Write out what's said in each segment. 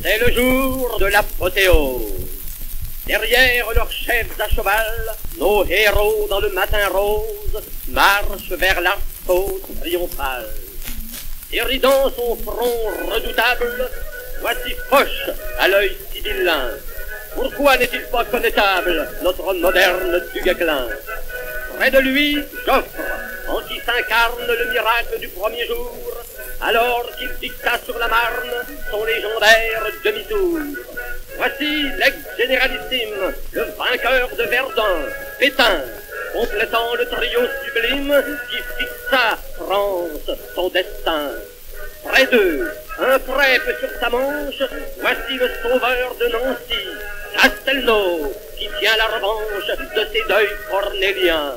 C'est le jour de l'apothéose. Derrière leurs chefs à cheval, nos héros dans le matin rose marchent vers l'arceau triomphal. Irridant son front redoutable, voici Foch à l'œil sibyllin. Pourquoi n'est-il pas connétable, notre moderne Duguesclin? Près de lui, Joffre, en qui s'incarne le miracle du premier jour, alors qu'il dicta sur la Marne son légendaire demi-tour. Voici l'ex-généralissime, le vainqueur de Verdun, Pétain, complétant le trio sublime qui fixa France son destin. Près d'eux, un trèpe sur sa manche, voici le sauveur de Nancy, Castelnau, qui tient la revanche de ses deuils cornéliens.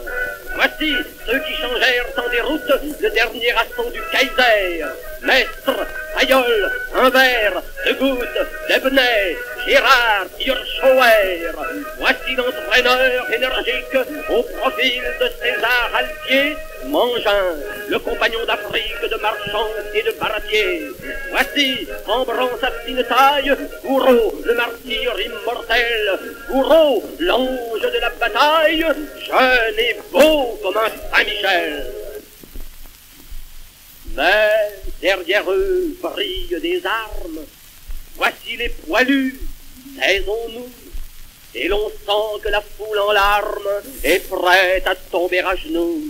Voici ceux qui changèrent en déroute le dernier assaut du Kaiser. Mestre, Fayolle, Humbert, De Goutte, Debnay, Gérard, Hirschauer. Voici l'entraîneur énergique au profil de César Altier, Mangin, le compagnon d'Afrique de Marchand et de Baratier. Voici, cambrant sa fine taille, Gouraud, le martyr immortel. Gouraud, l'ange de la bataille, jeune et beau comme un Saint-Michel. Mais derrière eux brillent des armes. Voici les poilus, taisons-nous. Et l'on sent que la foule en larmes est prête à tomber à genoux.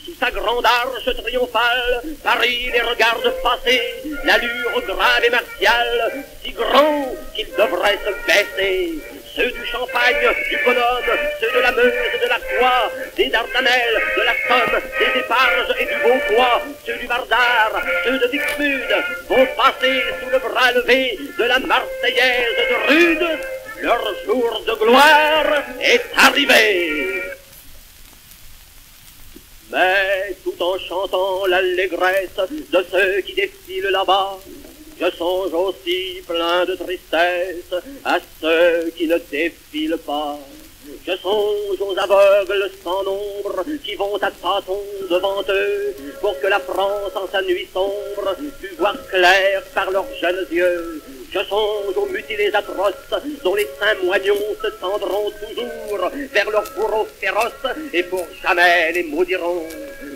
Sous sa grande arche triomphale, Paris les regarde passer, l'allure grave et martiale, si grand qu'il devrait se baisser. Ceux du Champagne, du Bonhomme, ceux de la Meuse, de la Croix, des Dardanelles, de la Somme, des Éparges et du Vauclois, ceux du Vardar, ceux de Dixmude, vont passer sous le bras levé de la Marseillaise de Rude. Leur jour de gloire est arrivé. Mais tout en chantant l'allégresse de ceux qui défilent là-bas, je songe aussi plein de tristesse à ceux qui ne défilent pas. Je songe aux aveugles sans nombre qui vont à tâtons devant eux pour que la France en sa nuit sombre pût voir clair par leurs jeunes yeux. Je songe aux mutilés atroces dont les saints moignons se tendront toujours vers leurs bourreaux féroces et pour jamais les maudiront.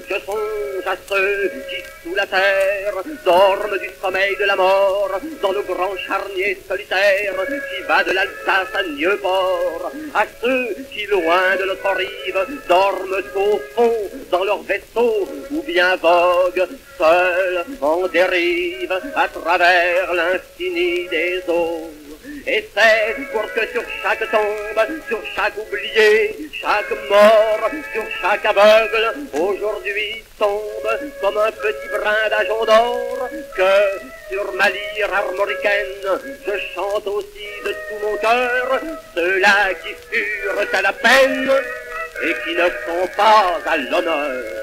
Je songe à ceux qui, sous la terre, dorment du sommeil de la mort dans le grand charnier solitaire qui va de l'Alsace à Nieuport. À ceux qui, loin de notre rive, dorment au fond dans leur vaisseau ou bien voguent seuls en dérive à travers l'infini des eaux. Et c'est pour que sur chaque tombe, sur chaque oublié, chaque mort, sur chaque aveugle, aujourd'hui tombe comme un petit brin d'argent d'or, que sur ma lyre armoricaine, je chante aussi de tout mon cœur ceux-là qui furent à la peine et qui ne sont pas à l'honneur.